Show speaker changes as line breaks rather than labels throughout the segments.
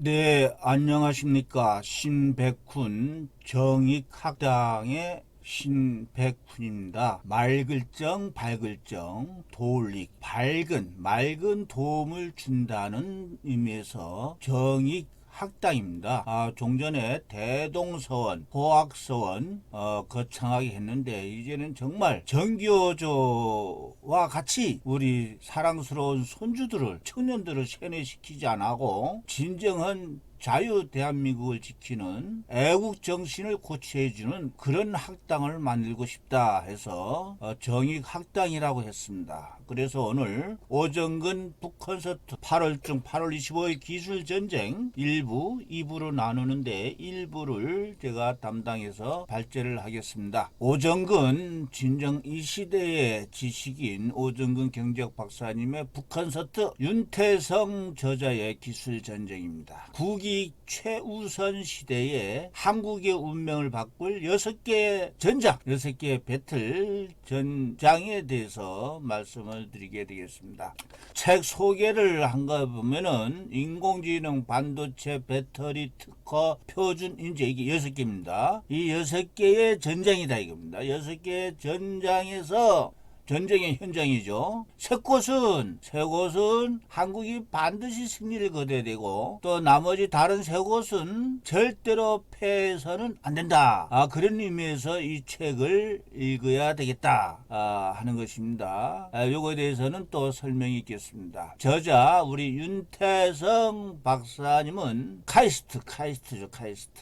네, 안녕하십니까. 신백훈 정익학당의 신백훈입니다. 맑을정 밝을정 도울릭 맑은 도움을 준다는 의미에서 정익 학당입니다. 종전에 대동서원, 포악서원 거창하게 했는데 이제는 정말 정교조와 같이 우리 사랑스러운 손주들을 청년들을 세뇌시키지 않고 진정한 자유 대한민국을 지키는 애국 정신을 고취해주는 그런 학당을 만들고 싶다 해서 정익 학당이라고 했습니다. 그래서 오늘 오정근 북콘서트 8월 25일 기술전쟁 1부, 2부로 나누는데 1부를 제가 담당해서 발제를 하겠습니다. 오정근 진정 이 시대의 지식인 오정근 경제학 박사님의 북콘서트 윤태성 저자의 기술전쟁입니다. 국익 최우선 시대에 한국의 운명을 바꿀 6개의 전장, 6개의 배틀 전장에 대해서 말씀을 드리게 되겠습니다. 책 소개를 한 거 보면은 인공지능, 반도체, 배터리, 특허, 표준, 인재 이게 6개입니다. 이 6개의 전장이다 이겁니다. 6개의 전장에서 전쟁의 현장이죠. 세 곳은 한국이 반드시 승리를 거둬야 되고 또 나머지 다른 세 곳은 절대로 패해서는 안 된다. 그런 의미에서 이 책을 읽어야 되겠다 하는 것입니다. 요거에 대해서는 또 설명이 있겠습니다. 저자 우리 윤태성 박사님은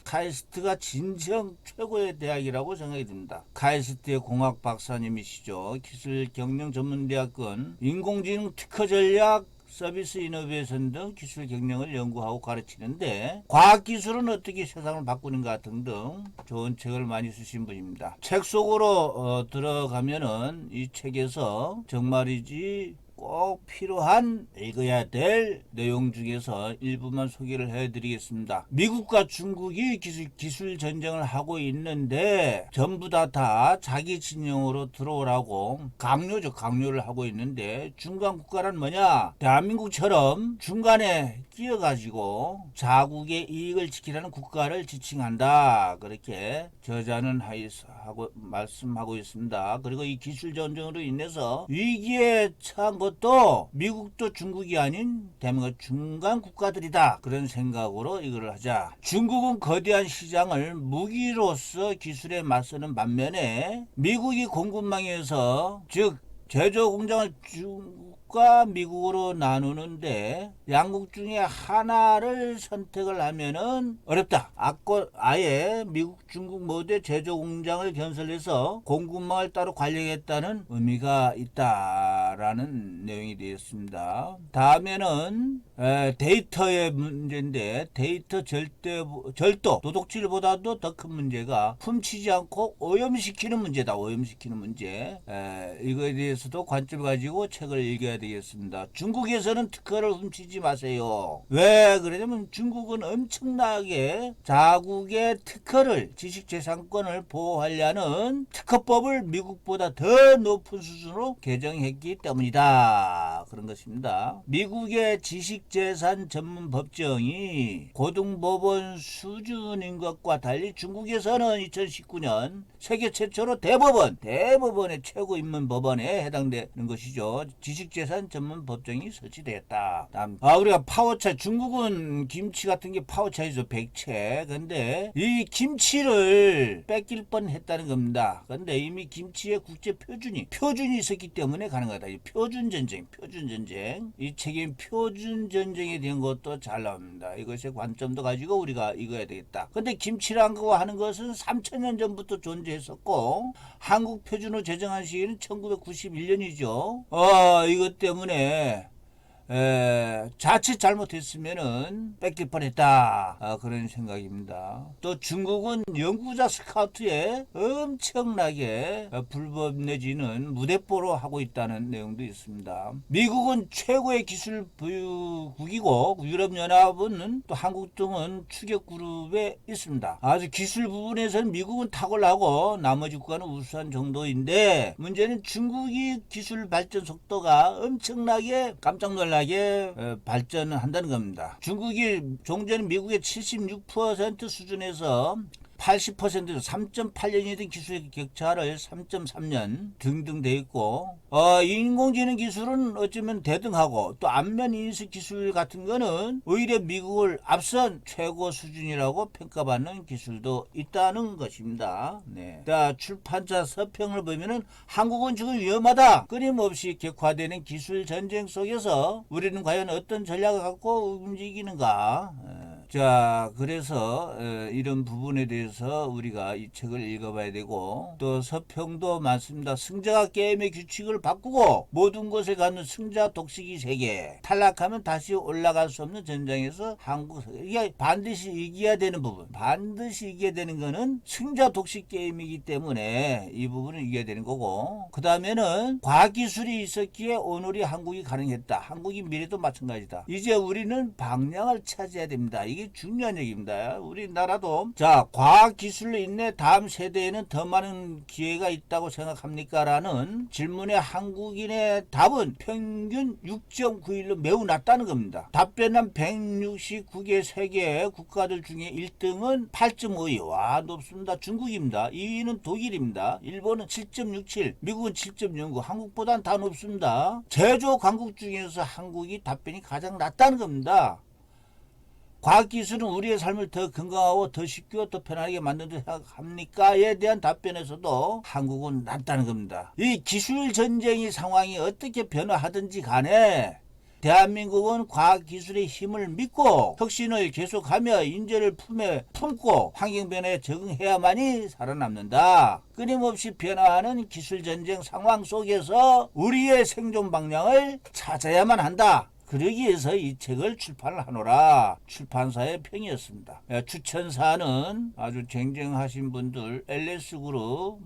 카이스트가 진정 최고의 대학이라고 생각이 듭니다. 카이스트의 공학 박사님이시죠. 기술 경영전문대학원 인공지능 특허 전략 서비스 이노베이션 등 기술 경영을 연구하고 가르치는데 과학기술은 어떻게 세상을 바꾸는가 등등 좋은 책을 많이 쓰신 분입니다. 책 속으로 들어가면은 이 책에서 정말이지 꼭 필요한 읽어야 될 내용 중에서 일부만 소개를 해드리겠습니다. 미국과 중국이 기술 전쟁을 하고 있는데 전부 다 자기 진영으로 들어오라고 강요를 하고 있는데 중간 국가란 뭐냐? 대한민국처럼 중간에 끼어가지고 자국의 이익을 지키라는 국가를 지칭한다. 그렇게 저자는 말씀하고 있습니다. 그리고 이 기술 전쟁으로 인해서 위기에 처한 것도 미국도 중국이 아닌 대한민국 중간 국가들이다. 그런 생각으로 이거를 하자. 중국은 거대한 시장을 무기로서 기술에 맞서는 반면에 미국이 공급망에서 즉 제조 공장을 중국과 미국으로 나누는데 양국 중에 하나를 선택을 하면은 어렵다. 아예 미국, 중국 모두의 제조 공장을 건설해서 공급망을 따로 관리하겠다는 의미가 있다라는 내용이 되었습니다. 다음에는 데이터의 문제인데 데이터 절도 도둑질보다도 더 큰 문제가 훔치지 않고 오염시키는 문제다. 오염시키는 문제. 이거에 대해서도 관점을 가지고 책을 읽어야 되겠습니다. 중국에서는 특허를 훔치지 마세요. 왜 그러냐면 중국은 엄청나게 자국의 특허를 지식재산권을 보호하려는 특허법을 미국보다 더 높은 수준으로 개정했기 때문이다. 그런 것입니다. 미국의 지식재산 전문 법정이 고등법원 수준인 것과 달리 중국에서는 2019년 세계 최초로 대법원의 최고 인문 법원에 해당되는 것이죠. 지식재산 전문 법정이 설치되었다. 우리가 파워차, 중국은 김치 같은 게 파워차이죠. 백채. 근데 이 김치를 뺏길 뻔했다는 겁니다. 근데 이미 김치의 국제 표준이 있었기 때문에 가능하다. 이 표준 전쟁. 이 책임 표준 전쟁에 대한 것도 잘 나옵니다. 이것의 관점도 가지고 우리가 읽어야 되겠다. 근데 김치란 거 하는 것은 3,000년 전부터 존재했었고 한국 표준으로 제정한 시기는 1991년이죠. 이것 때문에 자칫 잘못했으면은 뺏길 뻔했다. 그런 생각입니다. 또 중국은 연구자 스카우트에 엄청나게 불법 내지는 무대뽀로 하고 있다는 내용도 있습니다. 미국은 최고의 기술 보유국이고 유럽연합은 또 한국 등은 추격 그룹에 있습니다. 아주 기술 부분에서는 미국은 탁월하고 나머지 국가는 우수한 정도인데 문제는 중국이 기술 발전 속도가 엄청나게 깜짝 놀라 엄청나게 발전한다는 겁니다. 중국이 종전 미국의 76% 수준에서 80%에서 3.8년이 된 기술의 격차를 3.3년 등등 돼 있고, 인공지능 기술은 어쩌면 대등하고, 또 안면 인식 기술 같은 거는 오히려 미국을 앞선 최고 수준이라고 평가받는 기술도 있다는 것입니다. 네. 자, 출판사 서평을 보면은 한국은 지금 위험하다. 끊임없이 격화되는 기술 전쟁 속에서 우리는 과연 어떤 전략을 갖고 움직이는가? 자, 그래서 이런 부분에 대해서 우리가 이 책을 읽어봐야 되고, 또 서평도 많습니다. 승자가 게임의 규칙을 바꾸고 모든 것을 갖는 승자 독식이 세계, 탈락하면 다시 올라갈 수 없는 전장에서 한국, 이게 반드시 이겨야 되는 부분, 반드시 이겨야 되는 거는 승자 독식 게임이기 때문에 이 부분을 이겨야 되는 거고, 그 다음에는 과학기술이 있었기에 오늘이 한국이 가능했다. 한국이 미래도 마찬가지다. 이제 우리는 방향을 찾아야 됩니다. 이게 중요한 얘기입니다. 우리나라도 자, 과학기술로 인해 다음 세대에는 더 많은 기회가 있다고 생각합니까? 라는 질문에 한국인의 답은 평균 6.91로 매우 낮다는 겁니다. 답변한 169개 세계 국가들 중에 1등은 8.52. 와, 높습니다. 중국입니다. 2위는 독일입니다. 일본은 7.67, 미국은 7.09, 한국보다는 다 높습니다. 제조 강국 중에서 한국이 답변이 가장 낮다는 겁니다. 과학기술은 우리의 삶을 더 건강하고 더 쉽고 더 편하게 만든다고 생각합니까?에 대한 답변에서도 한국은 낮다는 겁니다. 이 기술 전쟁의 상황이 어떻게 변화하든지 간에 대한민국은 과학기술의 힘을 믿고 혁신을 계속하며 인재를 품에 품고 환경변화에 적응해야만이 살아남는다. 끊임없이 변화하는 기술전쟁 상황 속에서 우리의 생존 방향을 찾아야만 한다. 그러기 위해서 이 책을 출판을 하노라. 출판사의 평이었습니다. 추천사는 아주 쟁쟁하신 분들, LS그룹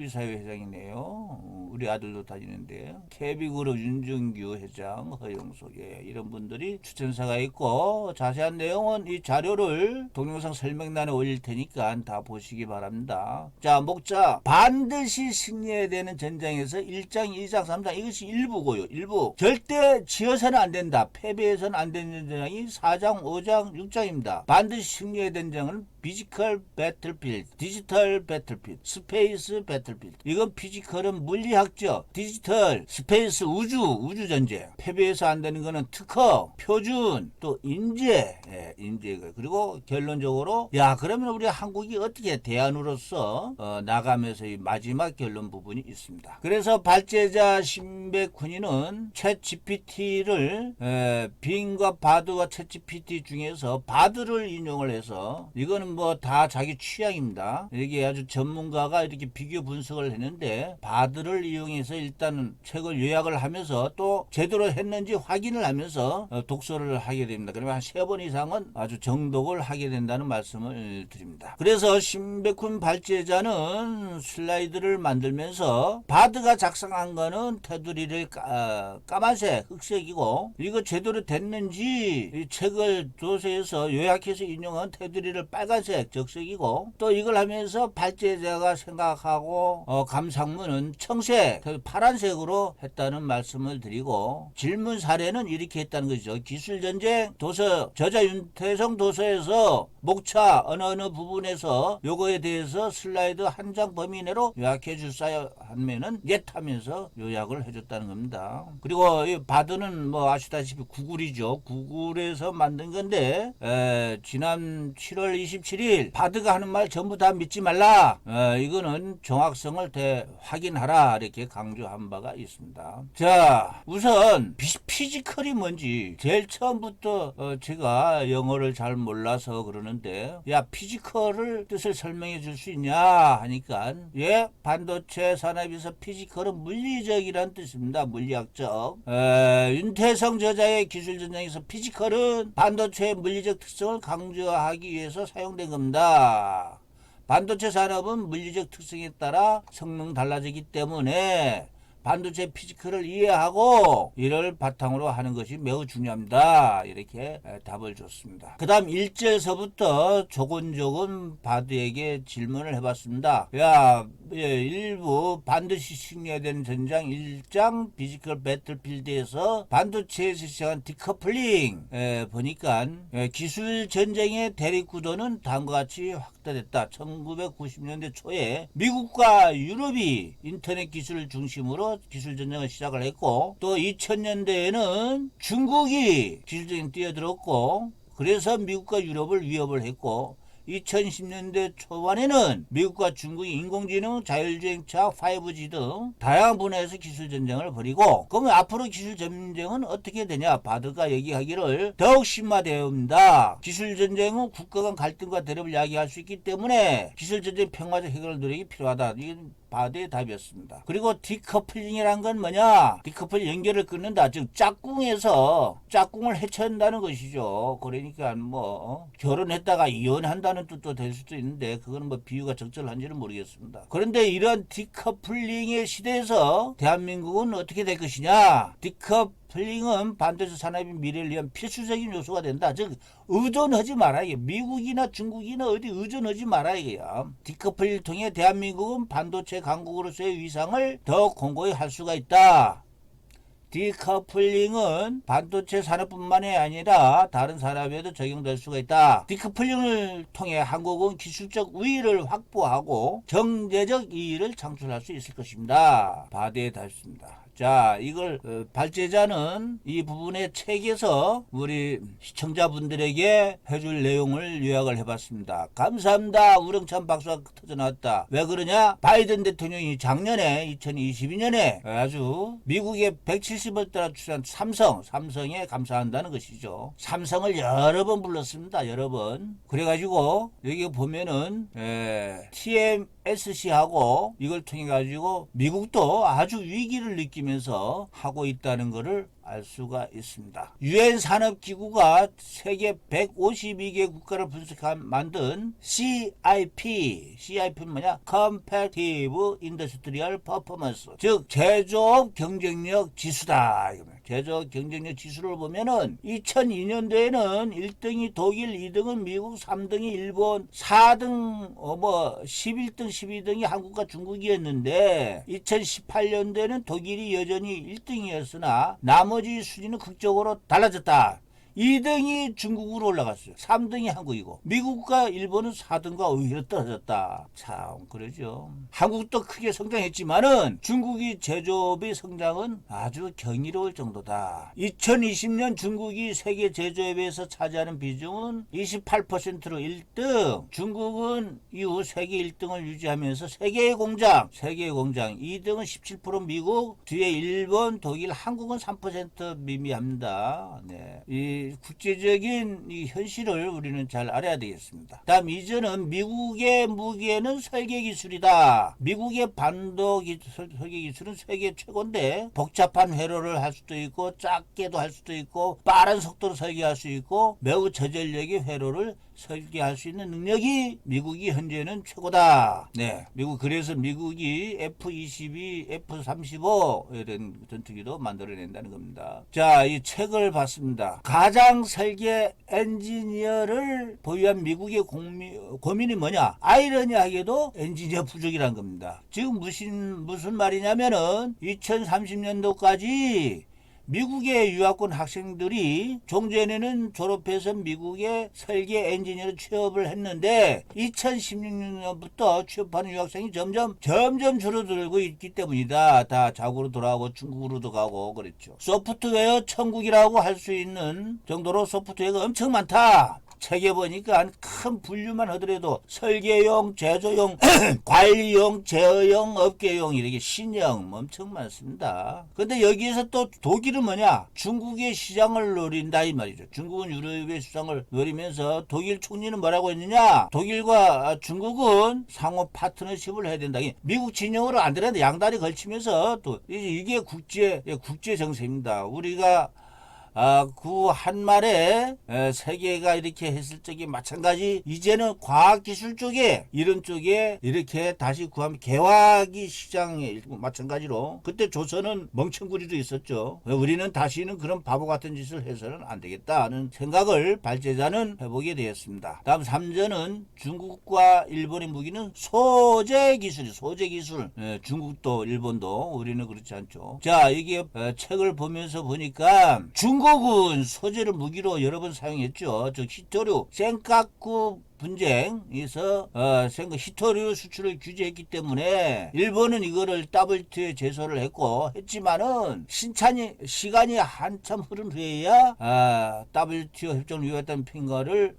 이사회 회장이네요. 우리 아들도 다니는데, KB그룹 윤정규 회장, 허영석에 이런 분들이 추천사가 있고, 자세한 내용은 이 자료를 동영상 설명란에 올릴 테니까 다 보시기 바랍니다. 자, 목자 반드시 승리해야 되는 전장에서 1장, 2장, 3장 이것이 일부고요. 일부. 절대 지어서는 안 된다. 패배해서는 안 되는 전장이 4장, 5장, 6장입니다. 반드시 승리해야 되는 전장은 피지컬 배틀필드, 디지털 배틀필드, 스페이스 배틀필드. 이건 피지컬은 물리학적, 디지털, 스페이스 우주 전쟁. 패배해서 안 되는 거는 특허, 표준, 또 인재, 인재. 그리고 결론적으로 그러면 우리 한국이 어떻게 대안으로서 나가면서 이 마지막 결론 부분이 있습니다. 그래서 발제자 신백훈이는 챗 GPT를 빙과 바드와 챗 GPT 중에서 바드를 인용을 해서, 이거는 뭐 다 자기 취향입니다. 이게 아주 전문가가 이렇게 비교 분석을 했는데, 바드를 이용해서 일단은 책을 요약을 하면서 또 제대로 했는지 확인을 하면서 독서를 하게 됩니다. 그러면 한 3번 이상은 아주 정독을 하게 된다는 말씀을 드립니다. 그래서 신백훈 발제자는 슬라이드를 만들면서 바드가 작성한 거는 테두리를 까만색, 흑색이고, 이거 제대로 됐는지 이 책을 도서에서 요약해서 인용한 테두리를 빨간색, 적색이고, 또 이걸 하면서 발제자가 생각하고 감상문은 청색, 파란색으로 했다는 말씀을 드리고, 질문 사례는 이렇게 했다는 거죠. 기술전쟁 도서, 저자 윤태성 도서에서 목차 어느 부분에서 요거에 대해서 슬라이드 한 장 범위 내로 요약해 줄사요 하면은 예 하면서 요약을 해줬다는 겁니다. 그리고 이 바드는 뭐 아시다시피 구글이죠. 구글에서 만든 건데, 지난 7월 27일 바드가 하는 말 전부 다 믿지 말라. 이거는 정확성을 확인하라. 이렇게 강조한 바가 있습니다. 자, 우선 피지컬이 뭔지 제일 처음부터 제가 영어를 잘 몰라서 그러는데, 피지컬을 뜻을 설명해 줄 수 있냐 하니까, 반도체 산업에서 피지컬은 물리적이라는 뜻입니다. 물리학적. 윤태성 저자의 기술전쟁에서 피지컬은 반도체의 물리적 특성을 강조하기 위해서 사용된 겁니다. 반도체 산업은 물리적 특성에 따라 성능 달라지기 때문에 반도체 피지컬을 이해하고 이를 바탕으로 하는 것이 매우 중요합니다. 이렇게 답을 줬습니다. 그 다음 1절서부터 조곤조곤 바드에게 질문을 해봤습니다. 일부 반드시 승리해야 되는 전장 1장 피지컬 배틀필드에서 반도체에서 시작한 디커플링 보니까 기술 전쟁의 대립구도는 다음과 같이 확대됐다. 1990년대 초에 미국과 유럽이 인터넷 기술을 중심으로 기술 전쟁을 시작을 했고, 또 2000년대에는 중국이 기술적인 뛰어들었고, 그래서 미국과 유럽을 위협을 했고, 2010년대 초반에는 미국과 중국이 인공지능, 자율주행차, 5G 등 다양한 분야에서 기술 전쟁을 벌이고, 그러면 앞으로 기술 전쟁은 어떻게 되냐? 바드가 얘기하기를 더욱 심화되어 옵니다. 기술 전쟁은 국가 간 갈등과 대립을 야기할 수 있기 때문에 기술 전쟁 평화적 해결 노력이 필요하다. 이건 바드의 답이었습니다. 그리고 디커플링이란 건 뭐냐? 디커플 연결을 끊는다. 즉 짝꿍에서 짝꿍을 해체한다는 것이죠. 그러니까 결혼했다가 이혼한다는 뜻도 될 수도 있는데, 그거는 비유가 적절한지는 모르겠습니다. 그런데 이런 디커플링의 시대에서 대한민국은 어떻게 될 것이냐? 디커플링은 반도체 산업의 미래를 위한 필수적인 요소가 된다. 즉 의존하지 마라. 미국이나 중국이나 어디 의존하지 마라 이거야. 디커플링을 통해 대한민국은 반도체 강국으로서의 위상을 더 공고히 할 수가 있다. 디커플링은 반도체 산업뿐만이 아니라 다른 산업에도 적용될 수가 있다. 디커플링을 통해 한국은 기술적 우위를 확보하고 경제적 이익을 창출할 수 있을 것입니다. 바드의 답입니다. 자, 이걸 발제자는 이 부분의 책에서 우리 시청자분들에게 해줄 내용을 요약을 해봤습니다. 감사합니다. 우렁찬 박수가 터져나왔다. 왜 그러냐? 바이든 대통령이 작년에 2022년에 아주 미국의 170억 달러 투자한 삼성에 감사한다는 것이죠. 삼성을 여러 번 불렀습니다. 여러 번. 그래가지고 여기 보면은 TSMC하고 이걸 통해 가지고 미국도 아주 위기를 느끼면서 하고 있다는 것을 알 수가 있습니다. 유엔 산업기구가 세계 152개 국가를 만든 CIP는 뭐냐? Competitive Industrial Performance, 즉 제조업 경쟁력 지수다. 제조업 경쟁력 지수를 보면은 2002년도에는 1등이 독일, 2등은 미국, 3등이 일본, 4등 11등, 12등이 한국과 중국이었는데 2018년도에는 독일이 여전히 1등이었으나 나머지 순위는 극적으로 달라졌다. 2등이 중국으로 올라갔어요. 3등이 한국이고 미국과 일본은 4등과 오히려 떨어졌다. 참 그러죠. 한국도 크게 성장했지만은 중국이 제조업의 성장은 아주 경이로울 정도다. 2020년 중국이 세계 제조업에서 차지하는 비중은 28%로 1등. 중국은 이후 세계 1등을 유지하면서 세계의 공장 2등은 17% 미국, 뒤에 일본, 독일, 한국은 3% 미미합니다. 네. 이 국제적인 이 현실을 우리는 잘 알아야 되겠습니다. 다음 2절은 미국의 무기에는 설계 기술이다. 미국의 설계 기술은 세계 최고인데 복잡한 회로를 할 수도 있고 작게도 할 수도 있고 빠른 속도로 설계할 수 있고 매우 저전력의 회로를 설계할 수 있는 능력이 미국이 현재는 최고다. 네, 그래서 미국이 F-22, F-35 이런 전투기도 만들어낸다는 겁니다. 자, 이 책을 봤습니다. 가장 설계 엔지니어를 보유한 미국의 고민이 뭐냐? 아이러니하게도 엔지니어 부족이란 겁니다. 지금 무슨 말이냐면은 2030년도까지 미국의 유학권 학생들이 종전에는 졸업해서 미국의 설계 엔지니어로 취업을 했는데 2016년부터 취업하는 유학생이 점점 줄어들고 있기 때문이다. 다 자국으로 돌아가고 중국으로도 가고 그랬죠. 소프트웨어 천국이라고 할 수 있는 정도로 소프트웨어가 엄청 많다. 책에 보니까 큰 분류만 하더라도 설계용, 제조용, 관리용, 제어용, 업계용 이렇게 신형 엄청 많습니다. 근데 여기에서 또 독일은 뭐냐? 중국의 시장을 노린다 이 말이죠. 중국은 유럽의 시장을 노리면서 독일 총리는 뭐라고 했느냐? 독일과 중국은 상호 파트너십을 해야 된다. 미국 진영으로 안 되는데 양다리 걸치면서 또 이게 국제 정세입니다. 우리가 그 한 말에 세계가 이렇게 했을 적에 마찬가지 이제는 과학기술 쪽에 이런 쪽에 이렇게 다시 구하면 개화기 시장에 마찬가지로 그때 조선은 멍청구리도 있었죠. 우리는 다시는 그런 바보 같은 짓을 해서는 안 되겠다는 생각을 발제자는 해보게 되었습니다. 다음 3전은 중국과 일본의 무기는 소재 기술이 소재 기술. 중국도 일본도 우리는 그렇지 않죠. 자, 이게 책을 보면서 보니까 중국은 소재를 무기로 여러 번 사용했죠. 저 히토류 센카쿠 분쟁에서 히토류 수출을 규제했기 때문에 일본은 이거를 WTO에 제소를 했지만은 시간이 한참 흐른 후에야 WTO 협정을 위반했다는 평가를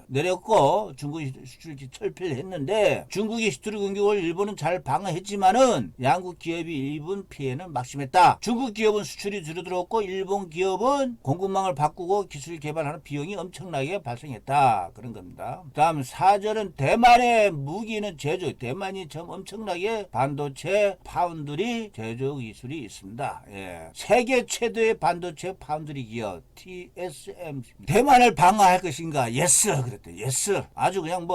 내렸고 중국이 수출 철폐를 했는데 중국이 히토류 공격을 일본은 잘 방어했지만은 양국 기업이 입은 피해는 막심했다. 중국 기업은 수출이 줄어들었고 일본 기업은 공급망을 바꾸고 기술 개발하는 비용이 엄청나게 발생했다. 그런 겁니다. 다음 4절은 대만의 무기는 제조. 대만이 참 엄청나게 반도체 파운드리 제조 기술이 있습니다. 예. 세계 최대의 반도체 파운드리 기업 TSMC. 대만을 방어할 것인가? 예스. 그랬대. 예스. 아주 그냥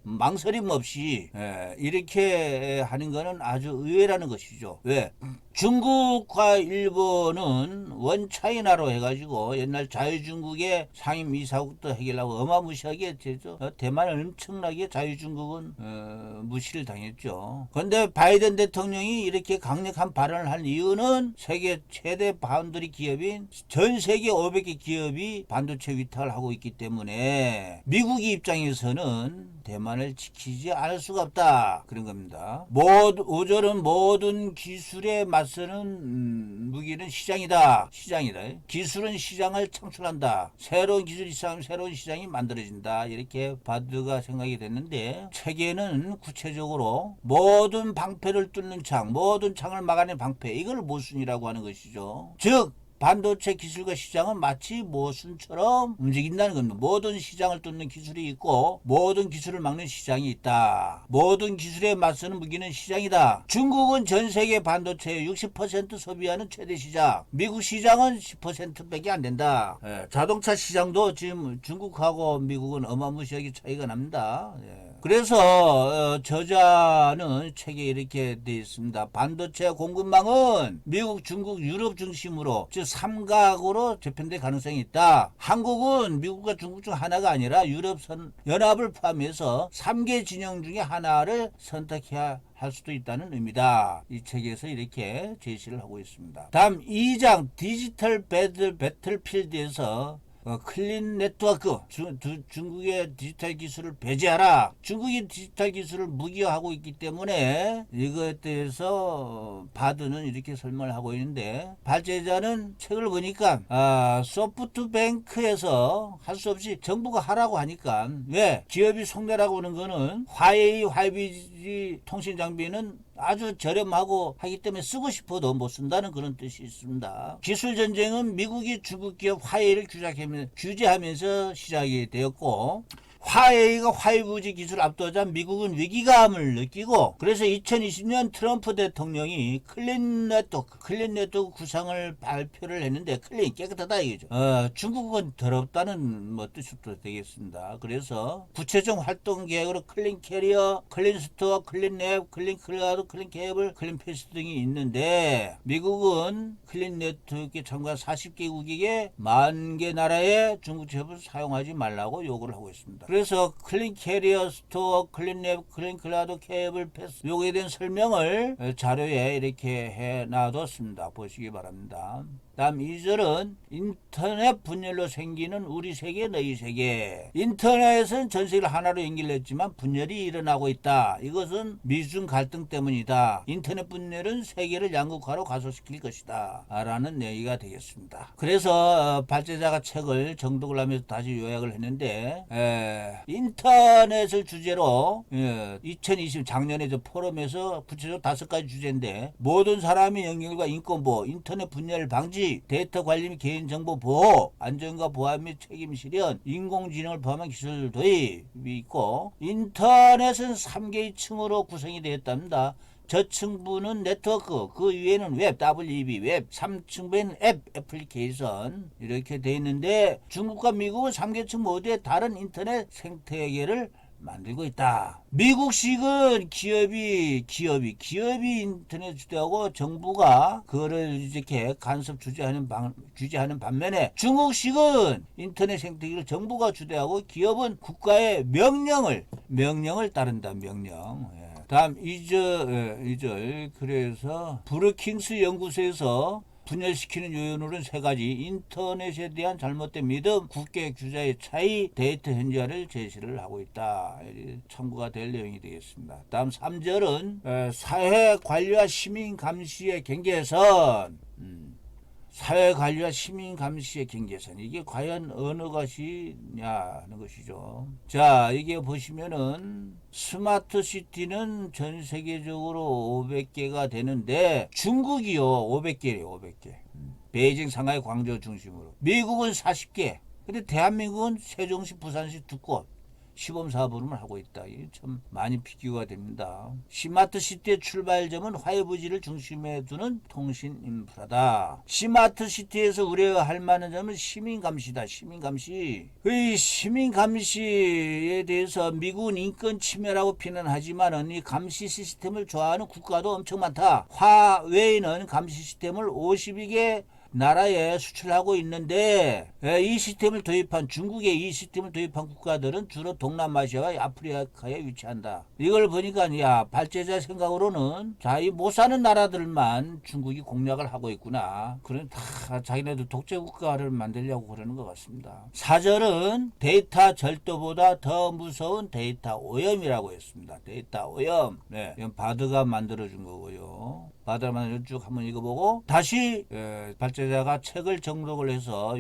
망설임 없이 이렇게 하는 거는 아주 의외라는 것이죠. 왜? 중국과 일본은 원차이나로 해가지고 옛날 자유중국의 상임 이사국도 해결하고 어마무시하게 제죠. 대만은 엄청나게 자유중국은 무시를 당했죠. 그런데 바이든 대통령이 이렇게 강력한 발언을 한 이유는 세계 최대 바운드리 기업인 전 세계 500개 기업이 반도체 위탁을 하고 있기 때문에 미국의 입장에서는 대만을 지키지 않을 수가 없다. 그런 겁니다. 5절은 모든 기술에 맞서는 무기는 시장이다. 기술은 시장을 창출한다. 새로운 기술이 있으면 새로운 시장이 만들어진다. 이렇게 바드가 생각이 됐는데 책에는 구체적으로 모든 방패를 뚫는 창, 모든 창을 막아낸 방패 이걸 모순이라고 하는 것이죠. 즉 반도체 기술과 시장은 마치 모순처럼 움직인다는 겁니다. 모든 시장을 뚫는 기술이 있고 모든 기술을 막는 시장이 있다. 모든 기술에 맞서는 무기는 시장이다. 중국은 전 세계 반도체의 60% 소비하는 최대 시장. 미국 시장은 10%밖에 안 된다. 자동차 시장도 지금 중국하고 미국은 어마무시하게 차이가 납니다. 그래서 저자는 책에 이렇게 되어 있습니다. 반도체 공급망은 미국, 중국, 유럽 중심으로 즉 삼각으로 재편될 가능성이 있다. 한국은 미국과 중국 중 하나가 아니라 유럽 연합을 포함해서 3개 진영 중에 하나를 선택해야 할 수도 있다는 의미다. 이 책에서 이렇게 제시를 하고 있습니다. 다음 2장 디지털 배틀필드에서 클린 네트워크 중국의 디지털 기술을 배제하라. 중국이 디지털 기술을 무기화하고 있기 때문에 이거에 대해서 바드는 이렇게 설명을 하고 있는데 발제자는 책을 보니까 소프트뱅크에서 할 수 없이 정부가 하라고 하니까 왜 기업이 속내라고 하는 거는 화웨이, YBG 통신 장비는 아주 저렴하고 하기 때문에 쓰고 싶어도 못 쓴다는 그런 뜻이 있습니다. 기술 전쟁은 미국이 중국 기업 화웨이를 규제하면서 시작이 되었고 화웨이가 5G 기술 압도하자 미국은 위기감을 느끼고 그래서 2020년 트럼프 대통령이 클린 네트워크 구상을 발표를 했는데 클린 깨끗하다 이거죠. 중국은 더럽다는 뜻도 되겠습니다. 그래서 구체적 활동 계획으로 클린 캐리어, 클린 스토어, 클린 랩, 클린 클라우드, 클린 케이블, 클린 패스 등이 있는데 미국은 클린 네트워크에 참가한 40개국에게 40개 나라의 중국 제품을 사용하지 말라고 요구를 하고 있습니다. 그래서 클린 캐리어 스토어, 클린 랩, 클린 클라우드, 케이블 패스 요거에 대한 설명을 자료에 이렇게 해놔뒀습니다. 보시기 바랍니다. 다음 2절은 인터넷 분열로 생기는 우리 세계 너희 세계. 인터넷은 전 세계를 하나로 연결했지만 분열이 일어나고 있다. 이것은 미중 갈등 때문이다. 인터넷 분열은 세계를 양극화로 가속시킬 것이다. 라는 얘기가 되겠습니다. 그래서 발제자가 책을 정독을 하면서 다시 요약을 했는데 인터넷을 주제로 2020 작년에 포럼에서 구체적으로 5가지 주제인데 모든 사람의 영역과 인권보호, 인터넷 분열 방지, 데이터 관리 및 개인정보 보호, 안전과 보안 및 책임 실현, 인공지능을 포함한 기술 도입이 있고 인터넷은 3개의 층으로 구성이 되었답니다. 저층부는 네트워크, 그 위에는 웹, WEB, 웹, 3층부에는 앱, 애플리케이션 이렇게 돼 있는데 중국과 미국은 3계층 모두의 다른 인터넷 생태계를 만들고 있다. 미국식은 기업이 인터넷 주도하고 정부가 그거를 이렇게 간섭 규제하는 반면에 중국식은 인터넷 생태계를 정부가 주도하고 기업은 국가의 명령을 따른다. 명령. 다음 2절. 그래서 브루킹스 연구소에서 분열시키는 요인으로는 세 가지: 인터넷에 대한 잘못된 믿음, 국계 규제의 차이, 데이터 현저화를 제시를 하고 있다. 참고가 될 내용이 되겠습니다. 다음 3절은 사회 관리와 시민 감시의 경계선. 사회 관리와 시민 감시의 경계선, 이게 과연 어느 것이냐 하는 것이죠. 자, 이게 보시면은 스마트 시티는 전 세계적으로 500개가 되는데 중국이요 500개래요. 500개. 베이징, 상하이, 광저우 중심으로. 미국은 40개. 근데 대한민국은 세종시, 부산시 2곳. 시범사업으로만 하고 있다. 이게 참 많이 비교가 됩니다. 스마트 시티의 출발점은 화이브지를 중심에 두는 통신 인프라다. 스마트 시티에서 우려할 만한 점은 시민 감시다. 시민 감시. 이 시민 감시에 대해서 미국은 인권 침해라고 비난하지만은 이 감시 시스템을 좋아하는 국가도 엄청 많다. 화웨이는 감시 시스템을 52개 나라에 수출하고 있는데 이 시스템을 도입한 중국의 이 시스템을 도입한 국가들은 주로 동남아시아와 아프리카에 위치한다. 이걸 보니까 야 발제자 생각으로는 이 못 사는 나라들만 중국이 공략을 하고 있구나. 그런 다 자기네들 독재 국가를 만들려고 그러는 것 같습니다. 4절은 데이터 절도보다 더 무서운 데이터 오염이라고 했습니다. 데이터 오염. 네, 이건 바드가 만들어준 거고요. 바드가 만들어 쭉 한번 읽어보고 다시 발제자가 책을 정독을 해서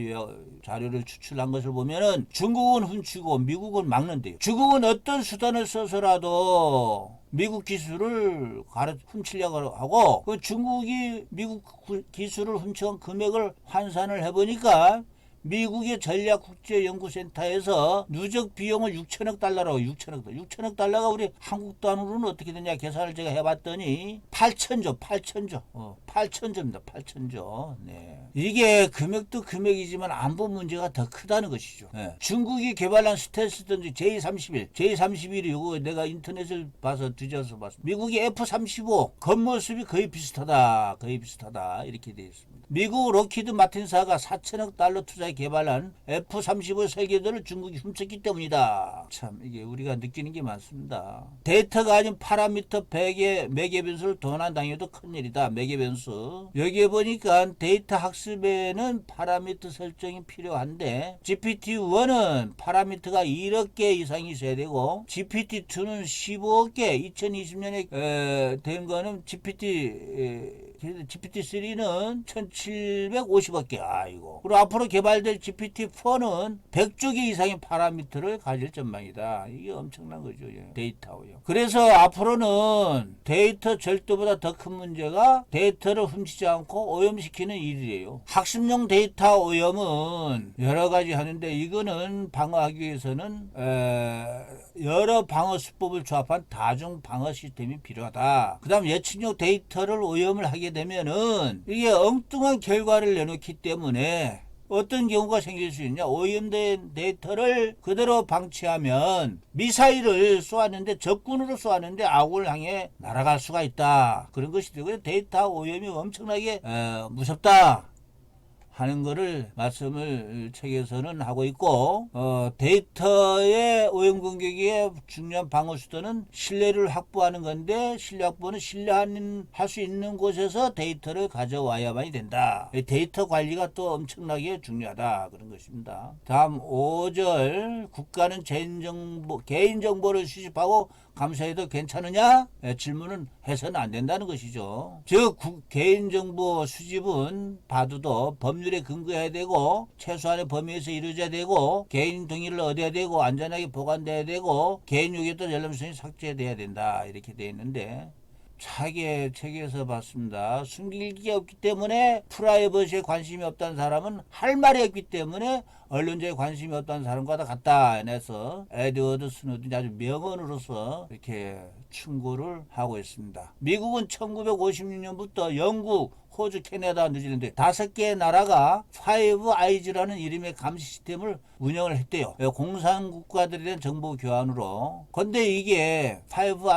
자료를 추출한 것을 보면은 중국은 훔치고 미국은 막는데요. 중국은 어떤 수단을 써서라도 미국 기술을 훔치려고 하고 그 중국이 미국 기술을 훔쳐간 금액을 환산을 해보니까 미국의 전략국제연구센터에서 누적 비용을 6천억 달러라고. 6천억 달러가 우리 한국 돈으로는 어떻게 되냐 계산을 제가 해봤더니 8천조 8천조입니다. 8천조. 네. 이게 금액도 금액이지만 안보 문제가 더 크다는 것이죠. 네. 중국이 개발한 스텔스 던지 J31이 이거 내가 인터넷을 봐서 뒤져서 봤습니다. 미국의 F-35 겉모습이 거의 비슷하다 이렇게 되어 있습니다. 미국 로키드 마틴사가 4천억 달러 투자해 개발한 F-35 설계도를 중국이 훔쳤기 때문이다. 참 이게 우리가 느끼는 게 많습니다. 데이터가 아닌 파라미터 100의 매개 변수를 도난당해도 큰일이다. 매개 변수. 여기에 보니까 데이터 학습에는 파라미터 설정이 필요한데 GPT-1은 파라미터가 1억 개 이상이 있어야 되고 GPT-2는 15억 개. 2020년에 된 거는 GPT-3는 1750억 개. 아이고. 그리고 앞으로 개발될 GPT-4는 100조 개 이상의 파라미터를 가질 전망이다. 이게 엄청난 거죠. 데이터요. 그래서 앞으로는 데이터 절도보다 더 큰 문제가 데이터를 훔치지 않고 오염시키는 일이에요. 학습용 데이터 오염은 여러 가지 하는데 이거는 방어하기 위해서는 여러 방어 수법을 조합한 다중 방어 시스템이 필요하다. 그 다음 예측용 데이터를 오염을 하게 되면은 이게 엉뚱한 결과를 내놓기 때문에 어떤 경우가 생길 수 있냐. 오염된 데이터를 그대로 방치하면 미사일을 쏘았는데 적군으로 쏘았는데 아군을 향해 날아갈 수가 있다. 그런 것이 되고요. 데이터 오염이 엄청나게 무섭다 하는 거를 말씀을 책에서는 하고 있고 데이터의 오염 공격의 중요한 방어 수단은 신뢰를 확보하는 건데 신뢰 확보는 신뢰할 수 있는 곳에서 데이터를 가져와야만이 된다. 데이터 관리가 또 엄청나게 중요하다 그런 것입니다. 다음 5절 국가는 개인정보를 수집하고 감사해도 괜찮으냐? 질문은 해서는 안 된다는 것이죠. 즉 개인정보 수집은 봐도 법률에 근거해야 되고 최소한의 범위에서 이루어져야 되고 개인 동의를 얻어야 되고 안전하게 보관돼야 되고 개인 요구에 따라 열람성이 삭제돼야 된다 이렇게 되어 있는데 차게 책에서 봤습니다. 숨길 게 없기 때문에 프라이버시에 관심이 없다는 사람은 할 말이 없기 때문에 언론자에 관심이 없다는 사람과 다 같다 해서 에드워드 스노든이 아주 명언으로서 이렇게 충고를 하고 있습니다. 미국은 1956년부터 영국, 호주, 캐나다, 뉴질랜드 5개의 나라가 파이브 아이즈라는 이름의 감시 시스템을 운영을 했대요. 공산국가들에 대한 정보 교환으로. 근데 이게 파이브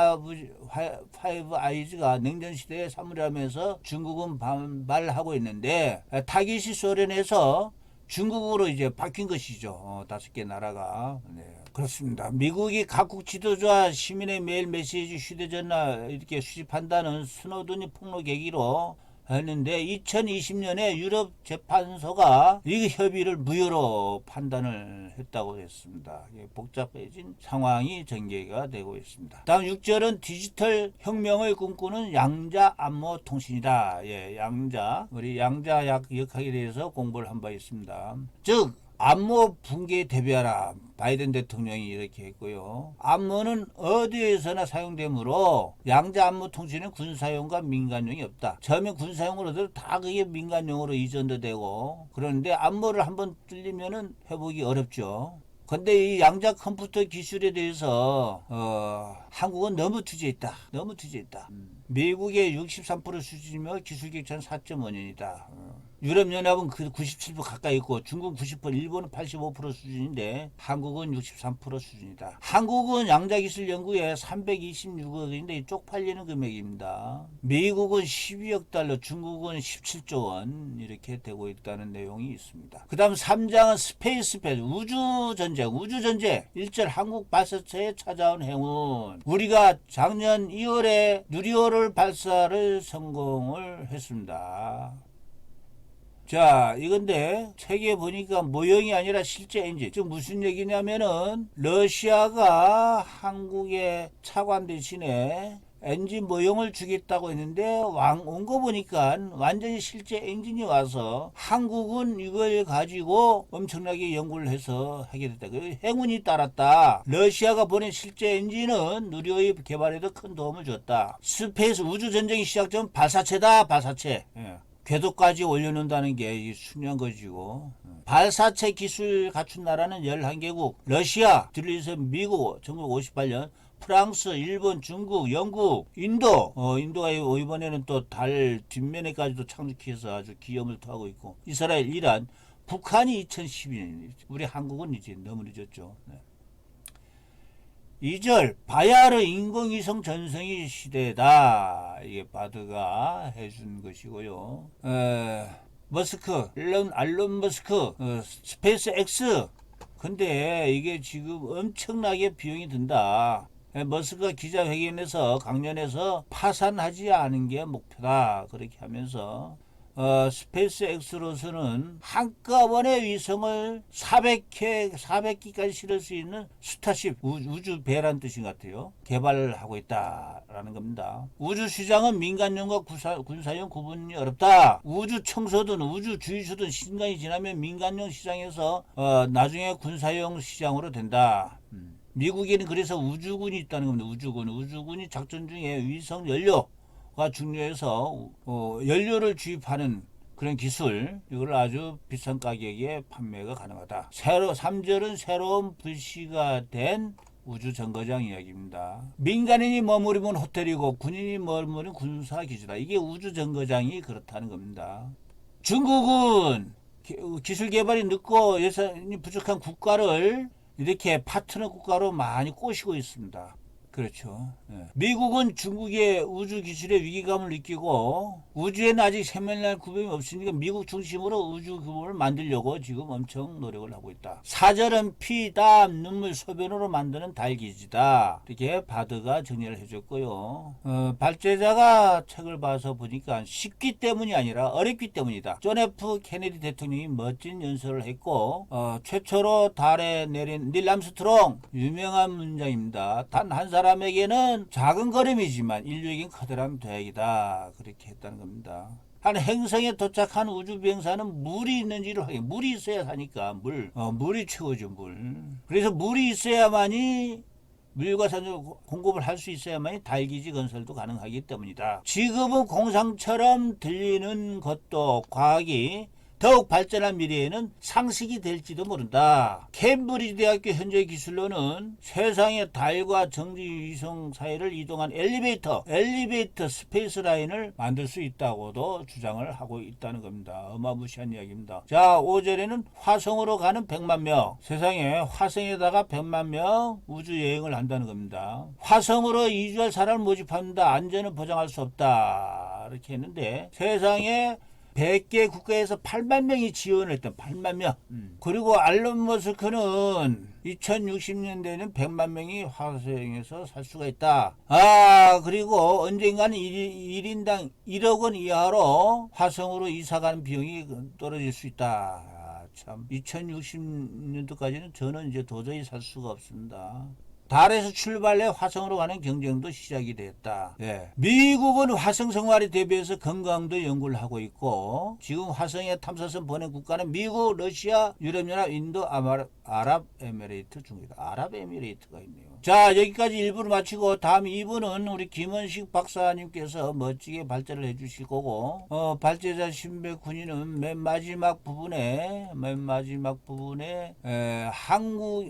아이즈가 냉전시대에 사물하면서 중국은 반발하고 있는데 타깃이 소련에서 중국으로 이제 바뀐 것이죠. 5개 나라가. 네, 그렇습니다. 미국이 각국 지도자 시민의 메일 메시지 휴대전화 이렇게 수집한다는 스노든이 폭로 계기로 했는데 2020년에 유럽 재판소가 이 협의를 무효로 판단을 했다고 했습니다. 복잡해진 상황이 전개가 되고 있습니다. 다음 6절은 디지털 혁명을 꿈꾸는 양자 안보 통신이다. 예, 양자. 우리 양자 역학에 대해서 공부를 한 바 있습니다. 즉 안보 붕괴에 대비하라. 바이든 대통령이 이렇게 했고요. 안보는 어디에서나 사용되므로 양자 안보 통신은 군사용과 민간용이 없다. 처음에 군사용으로 들어 다 그게 민간용으로 이전도 되고 그런데 안보를 한번 뚫리면은 회복이 어렵죠. 근데 이 양자 컴퓨터 기술에 대해서 한국은 너무 투자했다. 미국의 63% 수준이며 기술 격차는 4.5년이다. 유럽연합은 그 97% 가까이 있고 중국 90%, 일본은 85% 수준인데 한국은 63% 수준이다. 한국은 양자기술 연구에 326억 원인데 쪽팔리는 금액입니다. 미국은 12억 달러, 중국은 17조 원 이렇게 되고 있다는 내용이 있습니다. 그 다음 3장은 스페이스 우주전쟁 1절 한국 발사체에 찾아온 행운. 우리가 작년 2월에 누리호를 발사를 성공을 했습니다. 자, 이건데 책에 보니까 모형이 아니라 실제 엔진. 즉 무슨 얘기냐면은 러시아가 한국에 차관 대신에 엔진 모형을 주겠다고 했는데 온 거 보니까 완전히 실제 엔진이 와서 한국은 이걸 가지고 엄청나게 연구를 해서 하게 됐다. 행운이 따랐다. 러시아가 보낸 실제 엔진은 누리호의 개발에도 큰 도움을 줬다. 스페이스 우주전쟁이 시작되면 발사체다. 예. 궤도까지 올려놓는다는 게 중요한 것이고 발사체 기술 갖춘 나라는 11개국 러시아, 들리서 미국 1958년 프랑스, 일본, 중국, 영국, 인도 인도가 이번에는 또 달 뒷면에까지도 착륙해서 아주 기염을 토하고 있고 이스라엘, 이란, 북한이 2012년 우리 한국은 이제 너무 늦었죠. 네. 2절 바야흐 인공위성 전성기 시대다. 이게 바드가 해준 것이고요. 머스크, 알론 머스크, 스페이스 X. 근데 이게 지금 엄청나게 비용이 든다. 머스크가 기자회견에서 강연에서 파산하지 않은 게 목표다. 그렇게 하면서 스페이스 X로서는 한꺼번에 위성을 400기까지 실을 수 있는 스타쉽 우주배란 뜻인 것 같아요. 개발을 하고 있다라는 겁니다. 우주 시장은 민간용과 군사용 구분이 어렵다. 우주 청소든 우주 주유소든 시간이 지나면 민간용 시장에서 나중에 군사용 시장으로 된다. 미국에는 그래서 우주군이 있다는 겁니다. 우주군이 작전 중에 위성 연료가 중요해서 연료를 주입하는 그런 기술, 이걸 아주 비싼 가격에 판매가 가능하다. 3절은 새로운 불시가 된 우주 정거장 이야기입니다. 민간인이 머무르면 호텔이고 군인이 머무르면 군사기지다. 이게 우주 정거장이 그렇다는 겁니다. 중국은 기술 개발이 늦고 예산이 부족한 국가를 이렇게 파트너 국가로 많이 꼬시고 있습니다. 그렇죠. 네. 미국은 중국의 우주 기술의 위기감을 느끼고 우주에는 아직 세밀한 구분이 없으니까 미국 중심으로 우주 규모를 만들려고 지금 엄청 노력을 하고 있다. 4절은 피, 땀, 눈물, 소변으로 만드는 달기지다. 이렇게 바드가 정리를 해줬고요. 발제자가 책을 봐서 보니까 쉽기 때문이 아니라 어렵기 때문이다. 존 F 케네디 대통령이 멋진 연설을 했고 최초로 달에 내린 닐 암스트롱 유명한 문장입니다. 단 한 사람에게는 작은 걸음이지만 인류에겐 커다란 도약이다. 그렇게 했다는 겁니다. 한 행성에 도착한 우주비행사는 물이 있는지를 확인. 물이 있어야 사니까 물이 최고죠. 물. 그래서 물이 있어야만이 물과산을 공급을 할 수 있어야만 달기지 건설도 가능하기 때문이다. 지금은 공상처럼 들리는 것도 과학이 더욱 발전한 미래에는 상식이 될지도 모른다. 케임브리지 대학교 현재 기술로는 세상의 달과 정지위성 사이를 이동한 엘리베이터 스페이스 라인을 만들 수 있다고도 주장을 하고 있다는 겁니다. 어마무시한 이야기입니다. 자, 5절에는 화성으로 가는 100만 명. 세상에 화성에다가 100만 명 우주 여행을 한다는 겁니다. 화성으로 이주할 사람을 모집합니다. 안전은 보장할 수 없다. 이렇게 했는데 세상에 100개 국가에서 8만 명이 지원을 했던 8만 명. 그리고 알론 머스크는 2060년대에는 100만 명이 화성에서 살 수가 있다. 그리고 언젠가는 1인당 1억 원 이하로 화성으로 이사가는 비용이 떨어질 수 있다. 참 2060년도까지는 저는 이제 도저히 살 수가 없습니다. 달에서 출발해 화성으로 가는 경쟁도 시작이 됐다. 예. 미국은 화성 생활에 대비해서 건강도 연구를 하고 있고 지금 화성에 탐사선 보낸 국가는 미국, 러시아, 유럽연합, 인도, 아랍에미레이트 중이다. 아랍에미레이트가 있네요. 자, 여기까지 1부를 마치고 다음 2부는 우리 김원식 박사님께서 멋지게 발제를 해주실 거고 발제자 신백훈이는 맨 마지막 부분에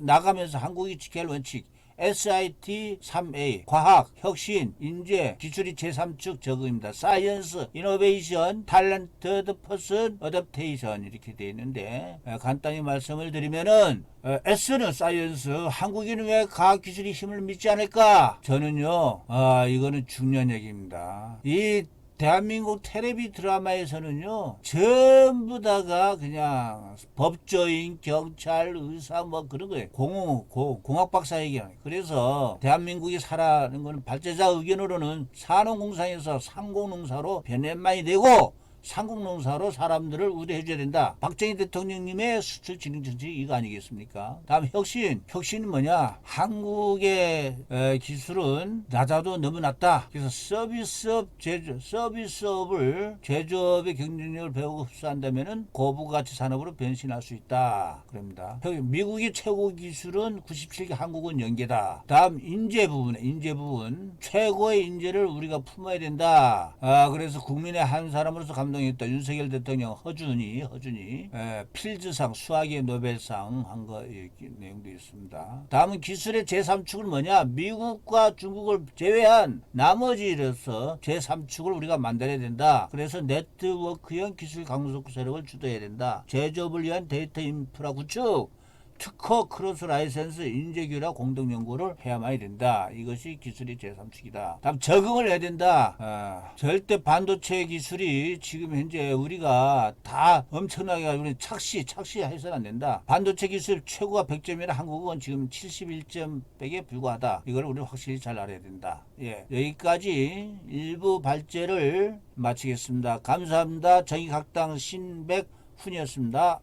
나가면서 한국이 지켜야 할 원칙 SIT 3A 과학, 혁신, 인재, 기술이 제3축 적응입니다. 사이언스, 이노베이션, 탤런트, 퍼슨, 어댑테이션 이렇게 되어 있는데 간단히 말씀을 드리면은 S는 사이언스, 한국인은 왜 과학기술이 힘을 믿지 않을까? 저는요 이거는 중요한 얘기입니다. 이 대한민국 텔레비 드라마에서는요 전부 다가 그냥 법조인, 경찰, 의사 뭐 그런 거예요. 공학 박사 얘기하는. 그래서 대한민국이 살아가는 거는 발제자 의견으로는 산업공상에서 상공농사로 변해만이 되고 상공농사로 사람들을 우대해줘야 된다. 박정희 대통령님의 수출 진흥 정책 이거 아니겠습니까? 다음 혁신은 뭐냐? 한국의 기술은 낮아도 너무 낮다. 그래서 서비스업을 제조업의 경쟁력을 배우고 흡수한다면은 고부가치 산업으로 변신할 수 있다. 그럽니다. 미국의 최고 기술은 97개, 한국은 0개다. 다음 인재 부분 최고의 인재를 우리가 품어야 된다. 그래서 국민의 한 사람으로서 감동했다. 윤석열 대통령 허준이 필즈상 수학의 노벨상 한 거 내용도 있습니다. 다음은 기술의 제3축은 뭐냐? 미국과 중국을 제외한 나머지로서 제3축을 우리가 만들어야 된다. 그래서 네트워크형 기술 강속 세력을 주도해야 된다. 제조업을 위한 데이터 인프라 구축, 특허, 크로스 라이센스, 인재규라 공동연구를 해야만 된다. 이것이 기술이 제3축이다. 다음 적응을 해야 된다. 절대 반도체 기술이 지금 현재 우리가 다 엄청나게 우리 착시해서는 안 된다. 반도체 기술 최고가 100점이라 한국은 지금 71점백에 불과하다. 이걸 우리 확실히 잘 알아야 된다. 예, 여기까지 일부 발제를 마치겠습니다. 감사합니다. 정의각당 신백훈이었습니다.